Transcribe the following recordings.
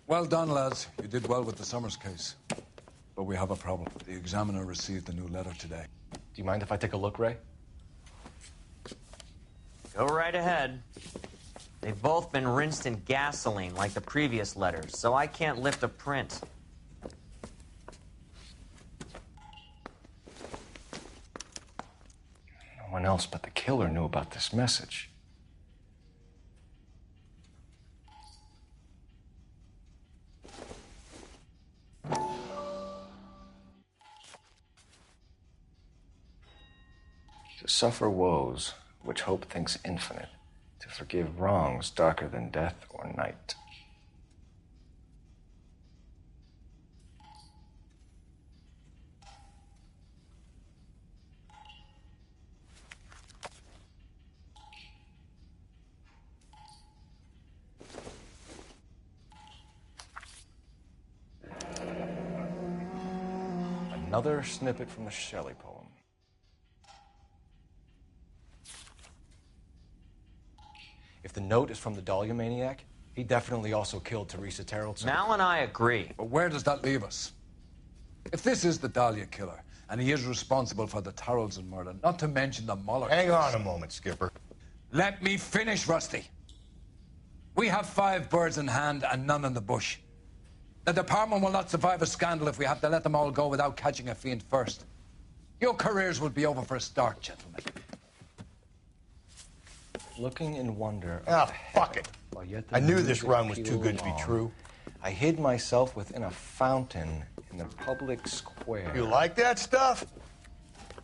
Well done, lads. You did well with the Summers case. But we have a problem. The examiner received a new letter today. Do you mind if I take a look, Ray? Go right ahead. They've both been rinsed in gasoline like the previous letters, so I can't lift a print. No one else but the killer knew about this message. To suffer woes which hope thinks infinite, to forgive wrongs darker than death or night. Another snippet from the Shelley poem. If the note is from the Dahlia maniac, he definitely also killed Teresa Terrellson. Mal and I agree. But where does that leave us? If this is the Dahlia killer, and he is responsible for the Tarrelson murder, not to mention the Muller Hang case. on a moment, Skipper. Let me finish, Rusty. We have 5 birds in hand and none in the bush. The department will not survive a scandal if we have to let them all go without catching a fiend first. Your careers will be over for a start, gentlemen. Looking in wonder. Fuck it. I knew this run was too good to be true. I hid myself within a fountain in the public square. You like that stuff?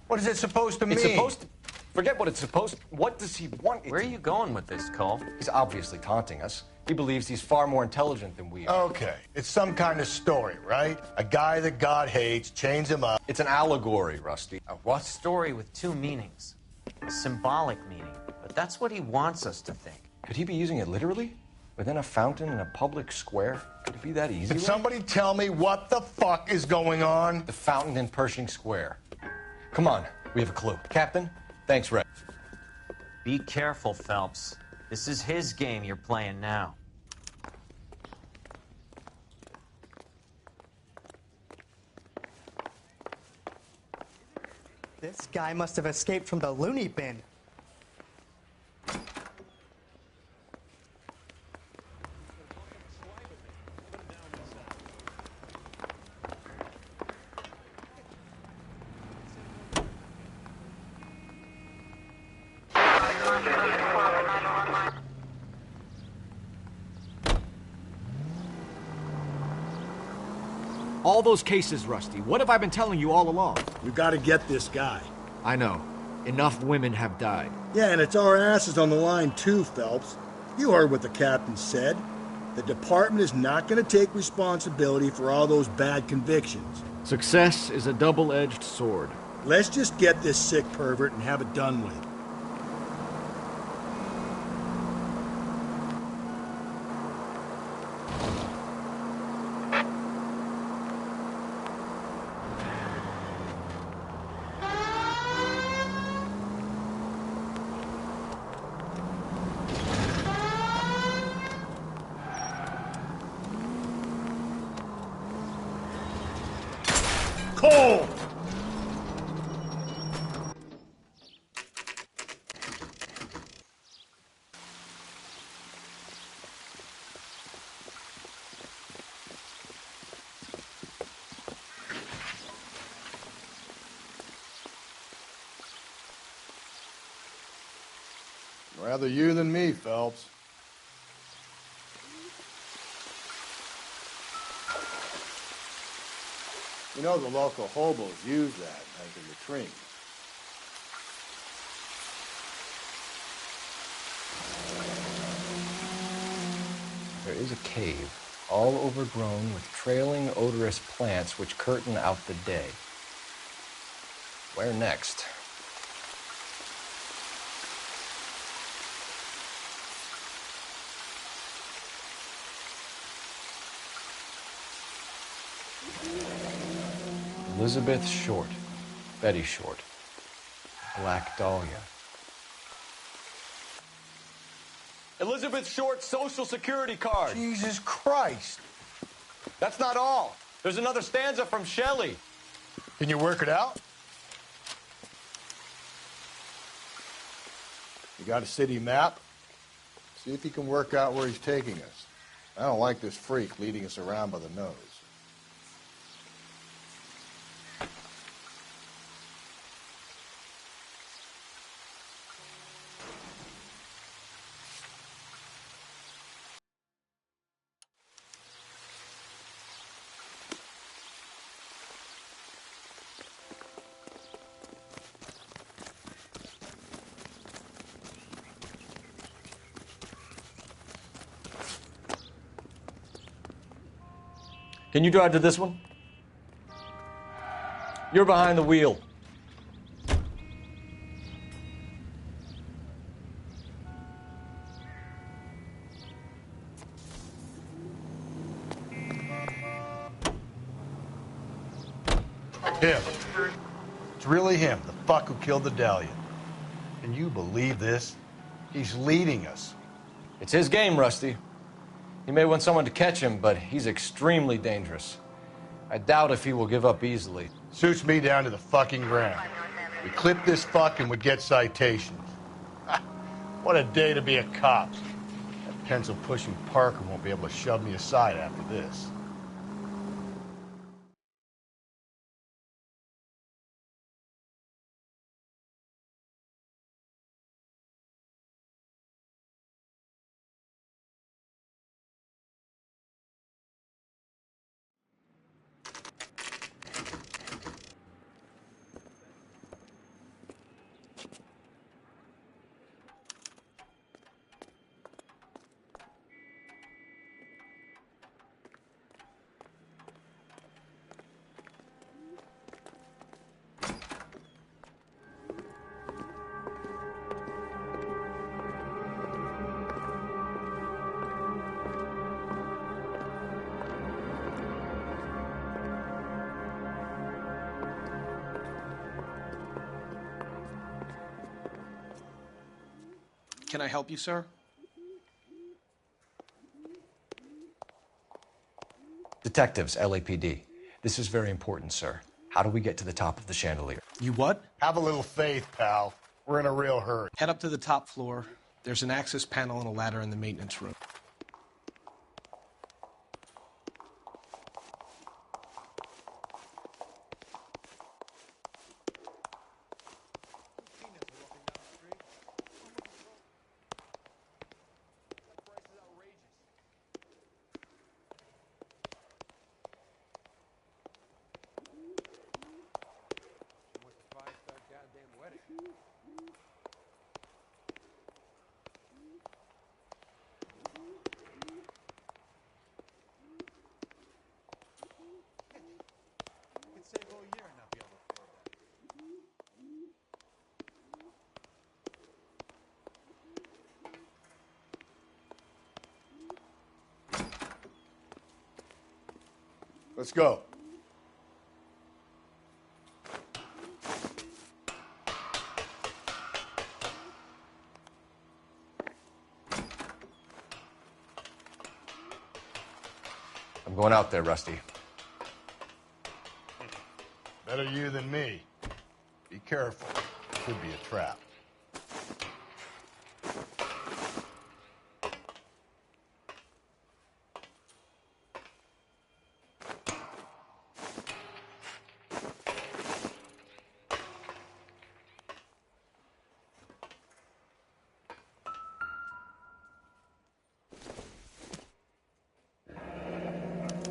What is it supposed to mean? It's supposed to... Forget what it's supposed to... What does he want? Where are you going with this, Cole? He's obviously taunting us. He believes he's far more intelligent than we are. Okay, it's some kind of story, right? A guy that God hates, chains him up. It's an allegory, Rusty. A what? Story with 2 meanings. A symbolic meaning. But that's what he wants us to think. Could he be using it literally? Within a fountain in a public square? Could it be that easy? Can somebody tell me what the fuck is going on? The fountain in Pershing Square. Come on, we have a clue. Captain, thanks, Ray. Be careful, Phelps. This is his game you're playing now. This guy must have escaped from the loony bin. All those cases, Rusty. What have I been telling you all along? You gotta get this guy. I know. Enough women have died. Yeah, and it's our asses on the line too, Phelps. You heard what the captain said. The department is not gonna take responsibility for all those bad convictions. Success is a double-edged sword. Let's just get this sick pervert and have it done with. Cole! Rather you than me, Phelps. You know the local hobos use that as a latrine. There is a cave, all overgrown with trailing, odorous plants which curtain out the day. Where next? Elizabeth Short, Betty Short, Black Dahlia. Elizabeth Short's Social Security card. Jesus Christ. That's not all. There's another stanza from Shelley. Can you work it out? You got a city map? See if you can work out where he's taking us. I don't like this freak leading us around by the nose. Can you drive to this one? You're behind the wheel. Him. It's really him, the fuck who killed the Dahlia. Can you believe this? He's leading us. It's his game, Rusty. He may want someone to catch him, but he's extremely dangerous. I doubt if he will give up easily. Suits me down to the fucking ground. We clip this fuck and would get citations. What a day to be a cop. That pencil-pushing Parker won't be able to shove me aside after this. Can I help you, sir? Detectives, LAPD. This is very important, sir. How do we get to the top of the chandelier? You what? Have a little faith, pal. We're in a real hurry. Head up to the top floor. There's an access panel and a ladder in the maintenance room. Let's go. I'm going out there, Rusty. Better you than me. Be careful. Could be a trap.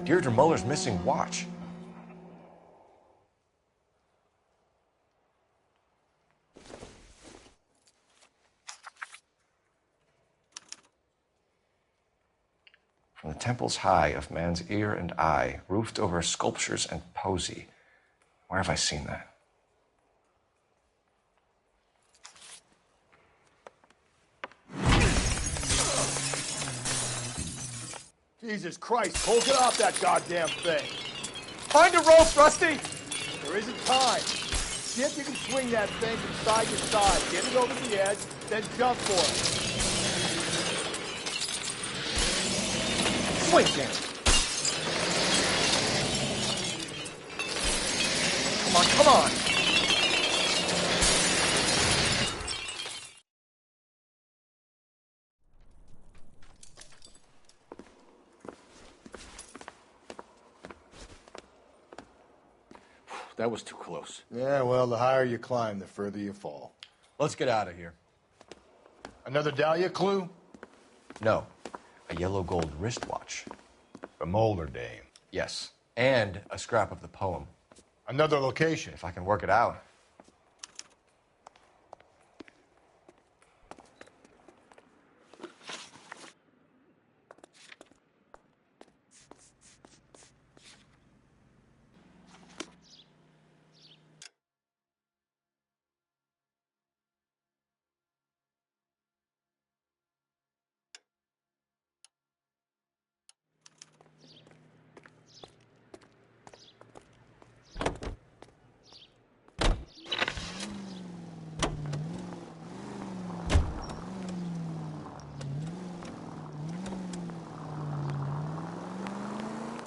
Deirdre Muller's missing watch. From the temples high of man's ear and eye, roofed over sculptures and poesy. Where have I seen that? Jesus Christ, pull it off that goddamn thing. Find a rope, Rusty! There isn't time. See if you can swing that thing from side to side. Get it over the edge, then jump for it. Swing, Dan. Come on, come on! That was too close. Yeah, well, the higher you climb, the further you fall. Let's get out of here. Another Dahlia clue? No, a yellow gold wristwatch. The Molder Dame. Yes, and a scrap of the poem. Another location. If I can work it out.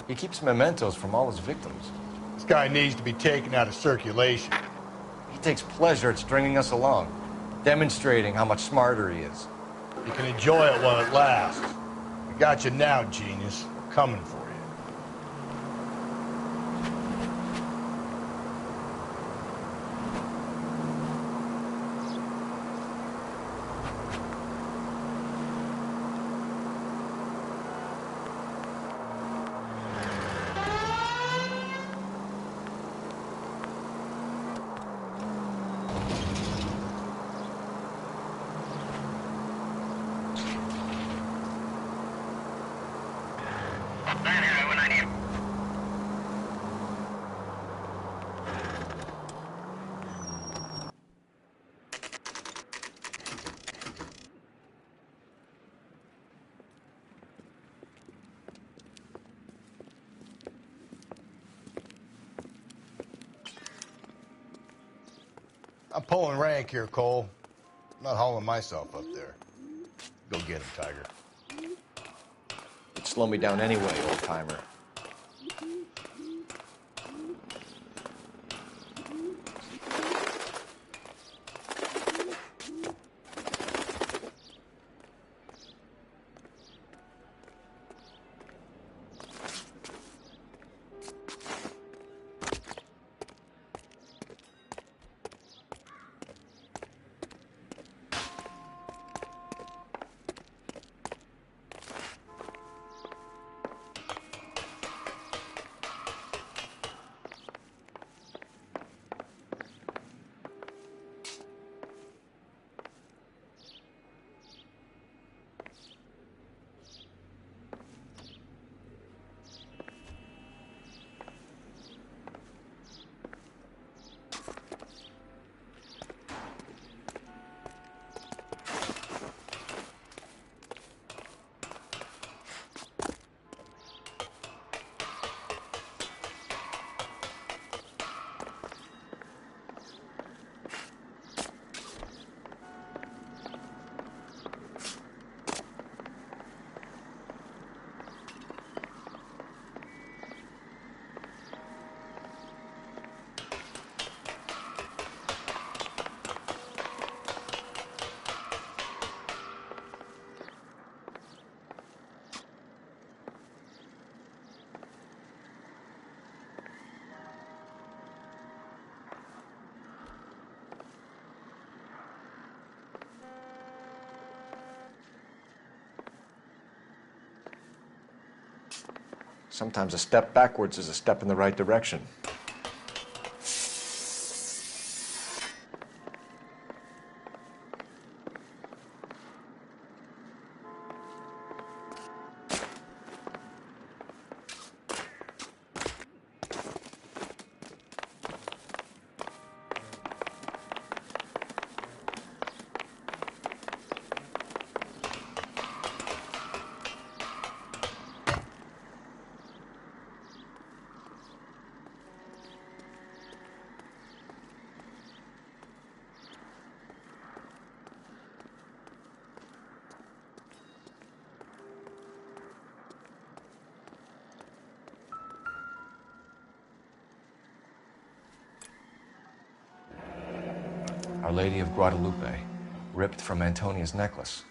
He keeps mementos from all his victims. This guy needs to be taken out of circulation. He takes pleasure at stringing us along, demonstrating how much smarter he is. You can enjoy it while it lasts. We got you now, genius. We're coming for you. I'm pulling rank here, Cole. I'm not hauling myself up there. Go get him, Tiger. It'd slow me down anyway, old-timer. Sometimes a step backwards is a step in the right direction. Our Lady of Guadalupe, ripped from Antonia's necklace.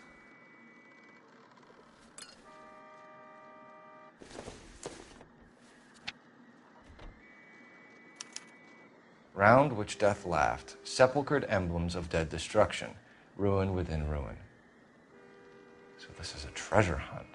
Round which death laughed, sepulchred emblems of dead destruction, ruin within ruin. So this is a treasure hunt.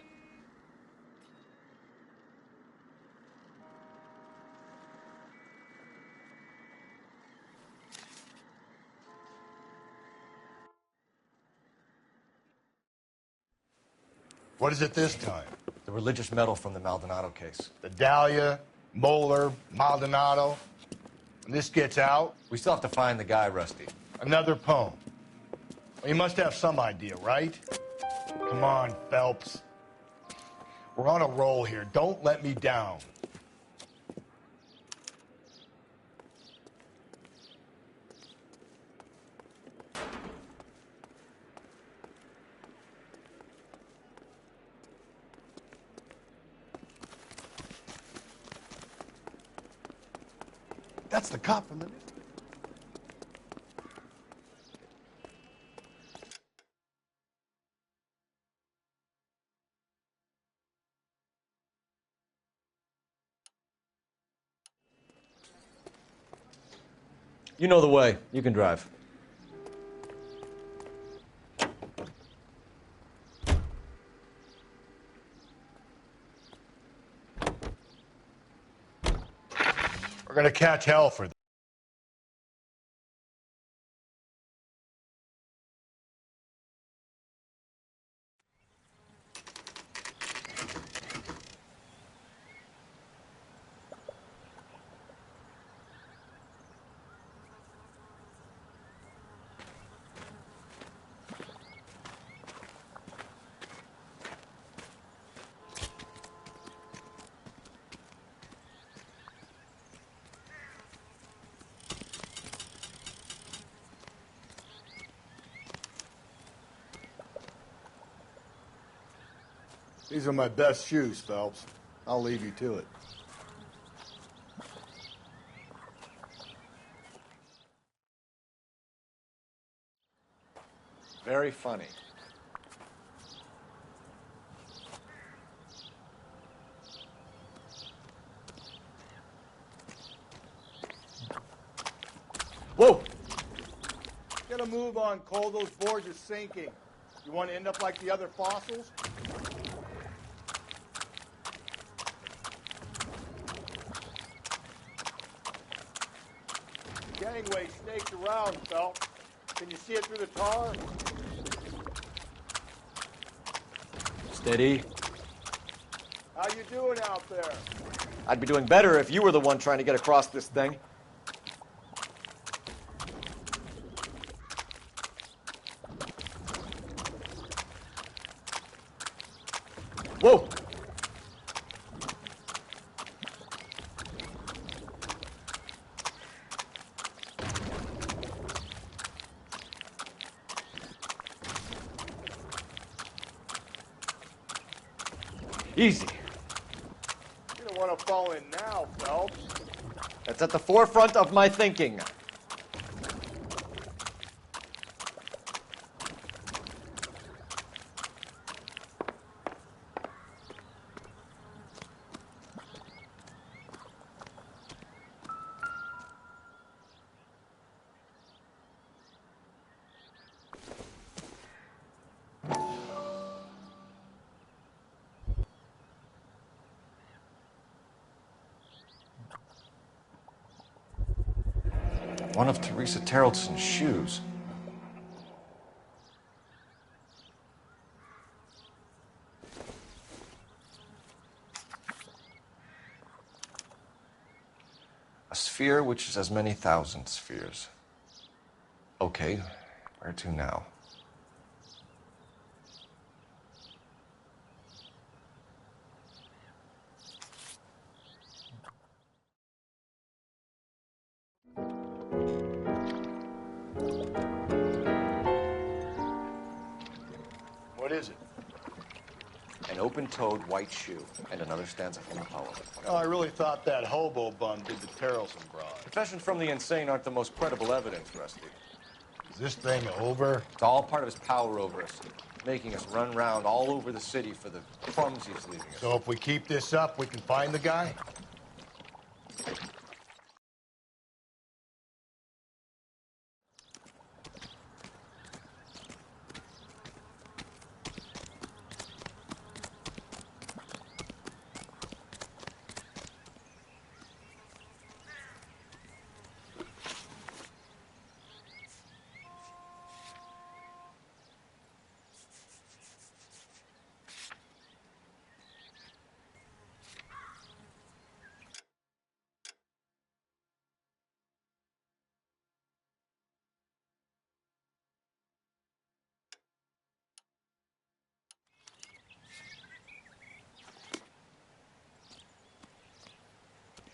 What is it this time? The religious medal from the Maldonado case. The Dahlia, Moeller, Maldonado. When this gets out, We still have to find the guy, Rusty. another poem. Well, you must have some idea, right? Come on, Phelps. We're on a roll here. Don't let me down. That's the cop from the news. You know the way. You can drive. We're gonna catch hell for this. These are my best shoes, Phelps. I'll leave you to it. Very funny. Whoa! Get a move on, Cole. Those boards are sinking. You want to end up like the other fossils? Gangway staked around, Phelps. Can you see it through the tar? Steady. How you doing out there? I'd be doing better if you were the one trying to get across this thing. Whoa! Easy. You don't want to fall in now, Phelps. That's at the forefront of my thinking. One of Teresa Terreldson's shoes. A sphere which is as many thousand spheres. Okay, where to now? What is it? An open-toed white shoe, and another stanza from the poem. Oh, I really thought that hobo bum did the Terrelson broad. Confessions from the insane aren't the most credible evidence, Rusty. Is this thing over? It's all part of his power over us, making us run around all over the city for the crumbs he's leaving us. So if we keep this up, we can find the guy?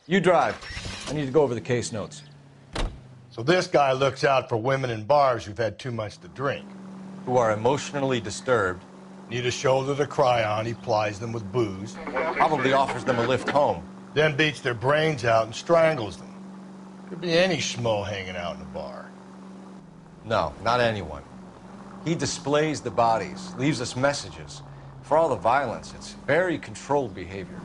You drive. I need to go over the case notes. So this guy looks out for women in bars who've had too much to drink. Who are emotionally disturbed. Need a shoulder to cry on, he plies them with booze. Probably offers them a lift home. Then beats their brains out and strangles them. Could be any schmo hanging out in a bar. No, not anyone. He displays the bodies, leaves us messages. For all the violence, it's very controlled behavior.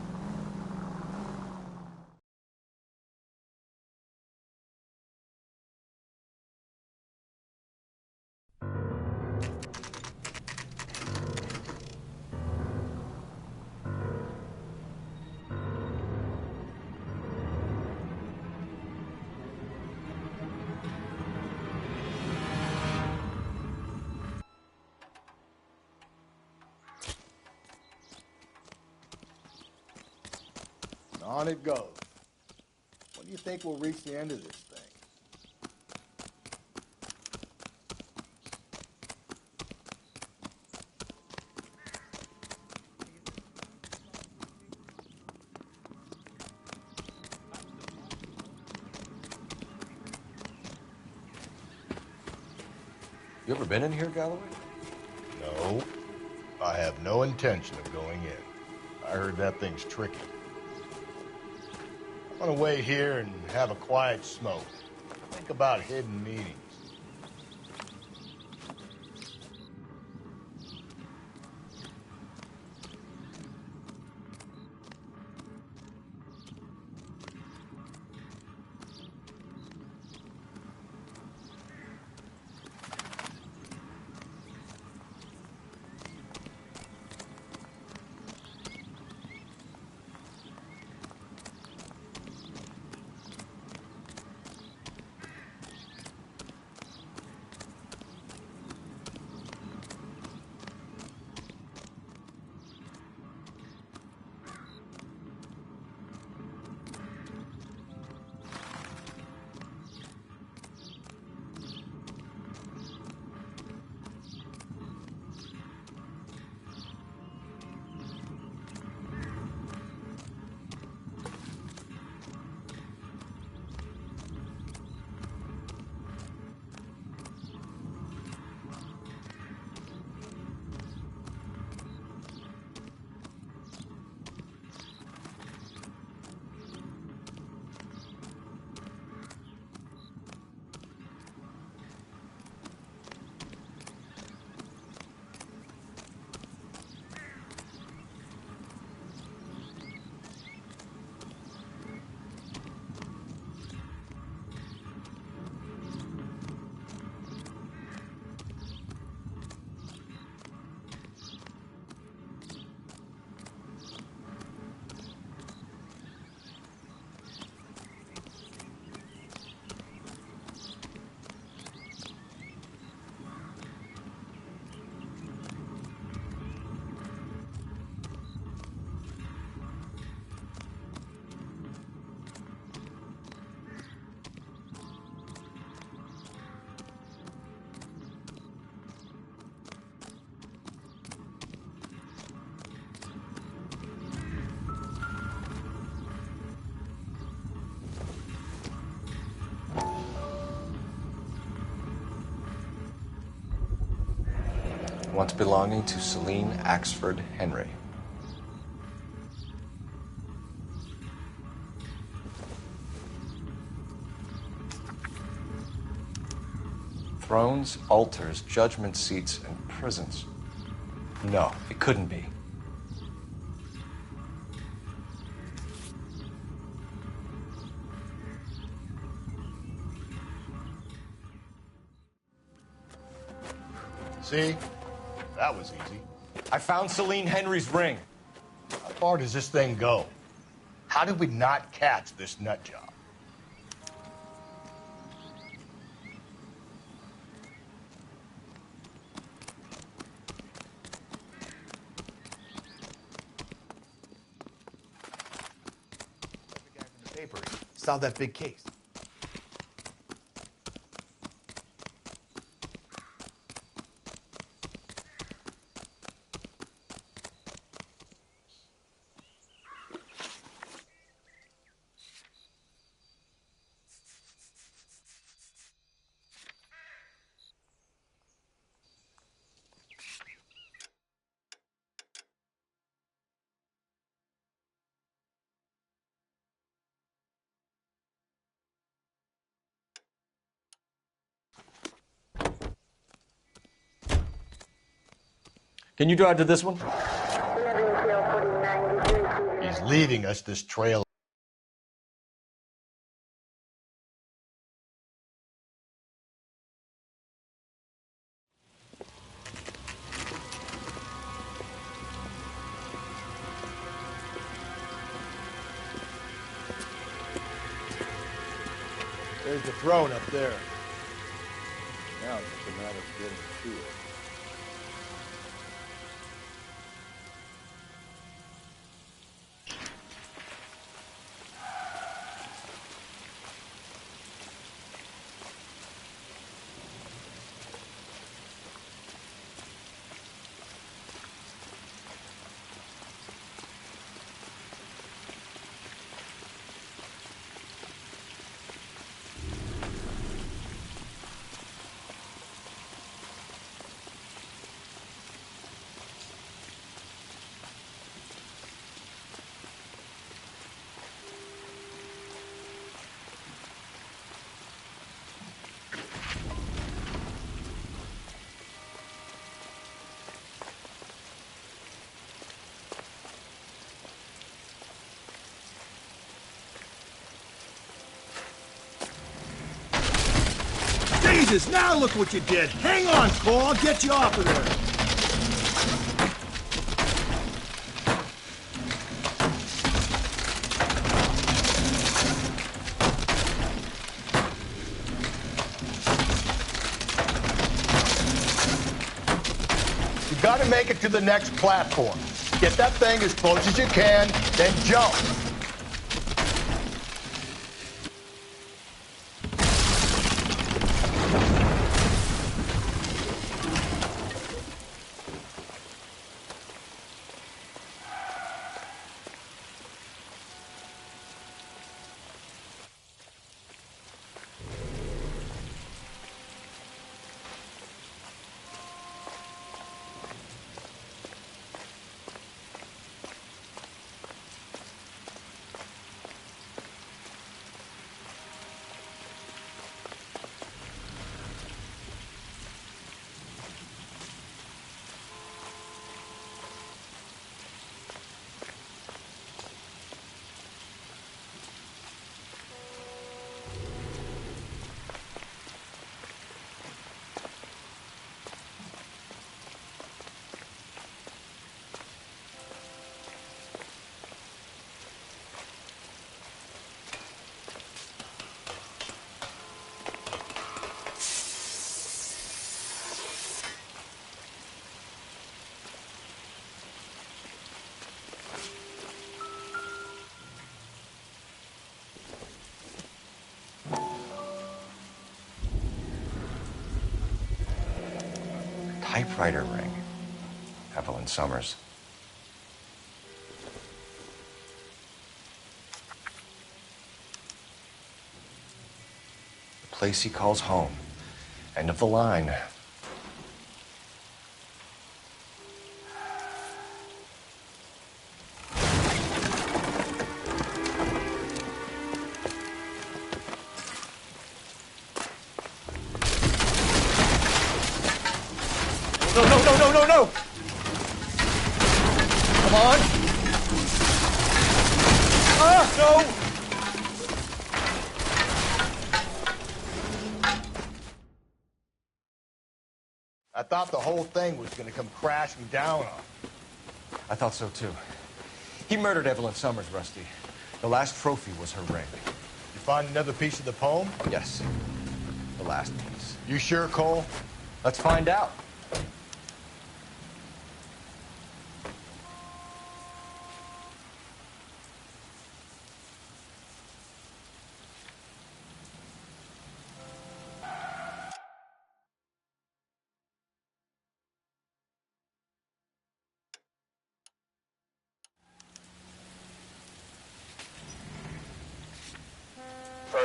On it goes. When do you think we'll reach the end of this thing? You ever been in here, Galloway? No. I have no intention of going in. I heard that thing's tricky. I'm gonna wait here and have a quiet smoke. Think about hidden meetings. Once belonging to Celine Axford Henry. thrones, altars, judgment seats, and prisons. No, it couldn't be. See? That was easy. I found Celine Henry's ring. How far does this thing go? How did we not catch this nut job? Saw that big case. Can you drive to this one? He's leaving us this trail. There's the throne up there. Now it's just a matter of getting to it. Jesus, now look what you did. Hang on, Cole. I'll get you off of there. You gotta make it to the next platform. Get that thing as close as you can, then jump. Typewriter ring. Evelyn Summers. The place he calls home. End of the line. No, no, no! Come on! Ah, no! I thought the whole thing was gonna come crashing down on him. I thought so, too. He murdered Evelyn Summers, Rusty. The last trophy was her ring. You find another piece of the poem? Yes. The last piece. You sure, Cole? Let's find out.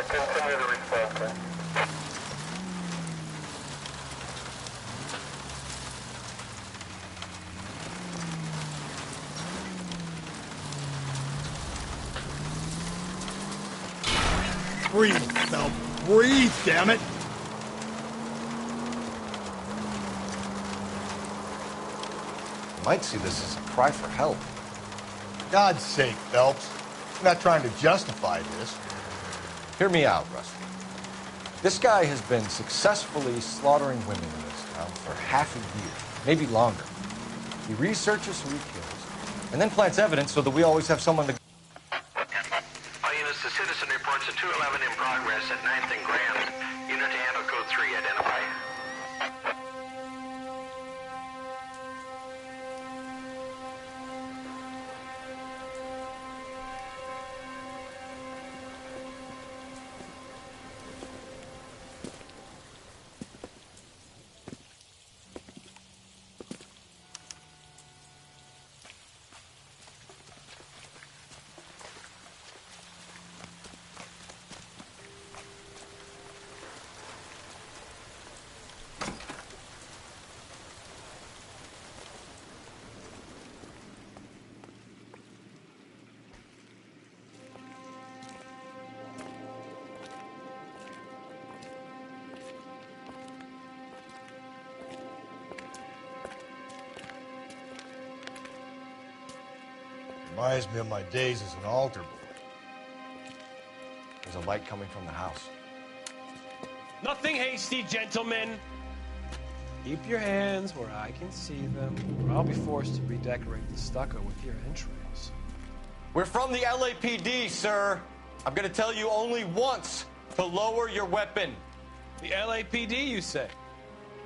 Continue the response, sir. Breathe, Phelps. Breathe, damn it. You might see this as a cry for help. God's sake, Phelps. I'm not trying to justify this. Hear me out, Rusty. This guy has been successfully slaughtering women in this town for half a year, maybe longer. He researches who he kills, and then plants evidence so that we always have someone to... All units, the citizen reports a 211 in progress at 9th and Grand. Unit to handle code 3, identify. Reminds me of my days as an altar boy. There's a light coming from the house. Nothing hasty, gentlemen. Keep your hands where I can see them, or I'll be forced to redecorate the stucco with your entrails. We're from the LAPD, sir. I'm gonna tell you only once to lower your weapon. The LAPD, you say?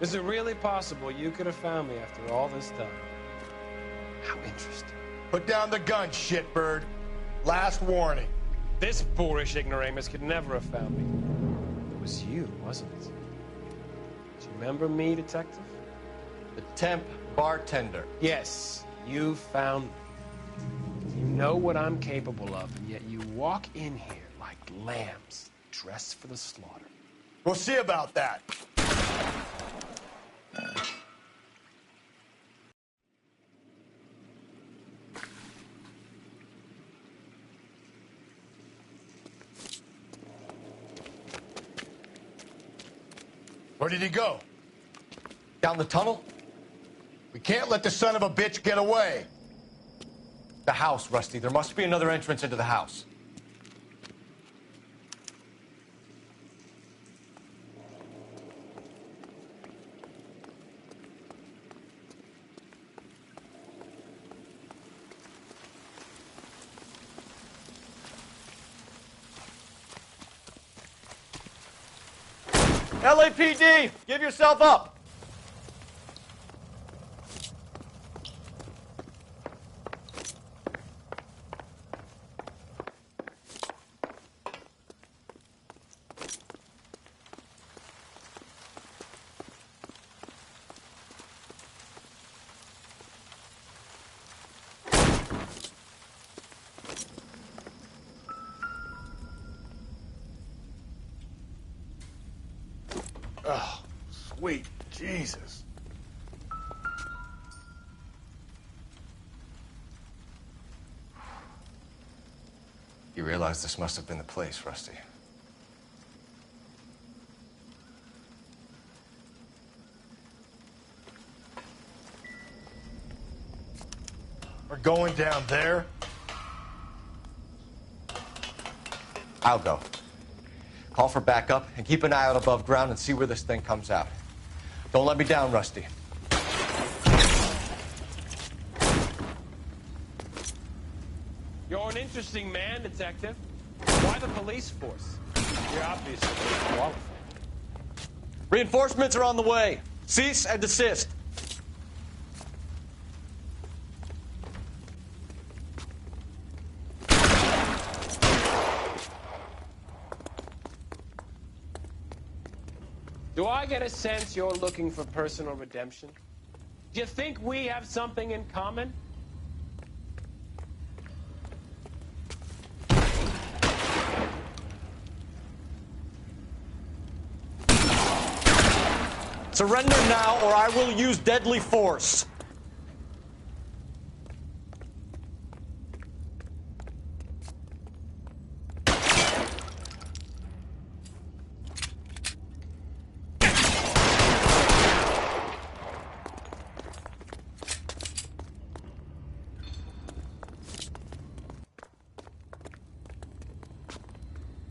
Is it really possible you could have found me after all this time? How interesting. Put down the gun, shitbird. Last warning. This boorish ignoramus could never have found me. It was you, wasn't it? Do you remember me, detective? The temp bartender. Yes, you found me. You know what I'm capable of, and yet you walk in here like lambs dressed for the slaughter. We'll see about that. Where did he go? Down the tunnel? We can't let the son of a bitch get away. The house, Rusty. There must be another entrance into the house. LAPD, give yourself up. Oh, sweet Jesus. You realize this must have been the place, Rusty. We're going down there? I'll go. Call for backup and keep an eye out above ground and see where this thing comes out. Don't let me down, Rusty. You're an interesting man, Detective. Why the police force? You're obviously qualified. Reinforcements are on the way. Cease and desist. Do I get a sense you're looking for personal redemption? Do you think we have something in common? Surrender now, or I will use deadly force.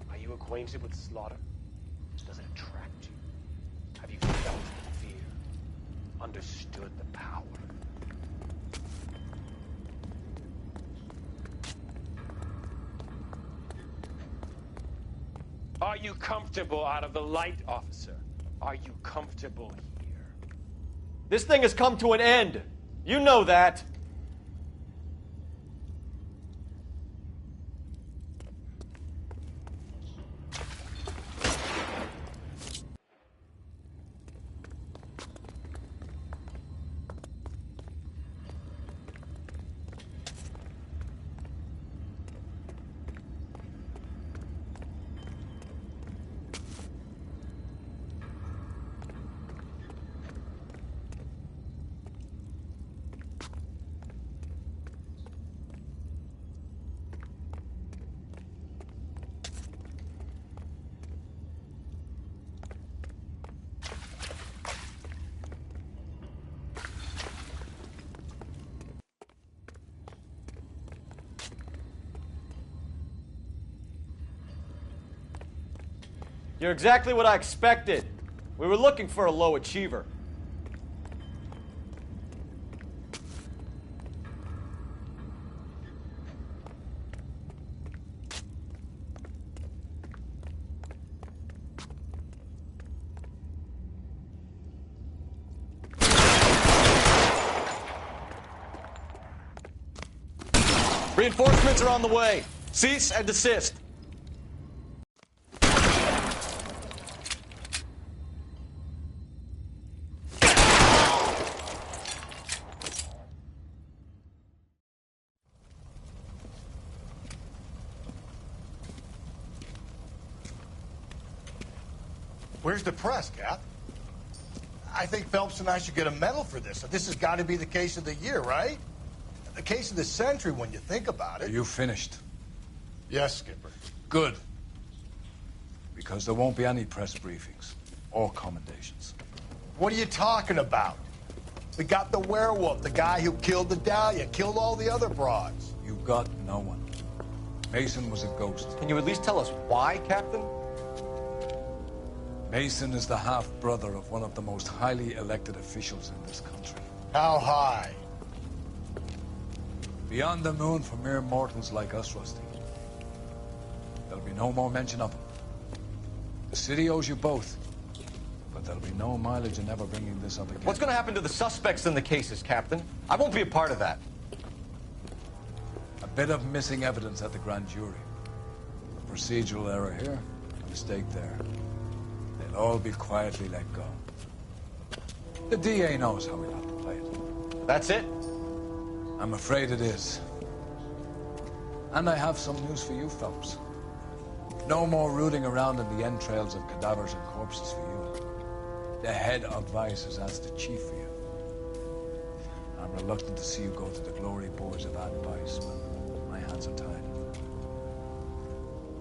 Are you acquainted with slaughter? Does it attract you? Have you felt the fear? Understood the power? Are you comfortable out of the light, officer? Are you comfortable here? This thing has come to an end. You know that. You're exactly what I expected. We were looking for a low achiever. Reinforcements are on the way. Cease and desist. Where's the press, Cap? I think Phelps and I should get a medal for this. This has got to be the case of the year, right? The case of the century when you think about it. Are you finished? Yes, Skipper. Good. Because there won't be any press briefings or commendations. What are you talking about? We got the werewolf, the guy who killed the Dahlia, killed all the other broads. You got no one. Mason was a ghost. Can you at least tell us why, Captain? Mason is the half-brother of one of the most highly elected officials in this country. How high? Beyond the moon for mere mortals like us, Rusty. There'll be no more mention of him. The city owes you both. But there'll be no mileage in ever bringing this up again. What's going to happen to the suspects in the cases, Captain? I won't be a part of that. A bit of missing evidence at the grand jury. A procedural error here, a mistake there. They'll all be quietly let go. The DA knows how we'll have to play it. That's it? I'm afraid it is. And I have some news for you, Phelps. No more rooting around in the entrails of cadavers and corpses for you. The head of Vice has asked the chief for you. I'm reluctant to see you go to the glory boards of Ad Vice, but my hands are tied.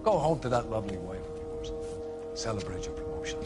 Go home to that lovely wife of yours. Celebrate your promotion.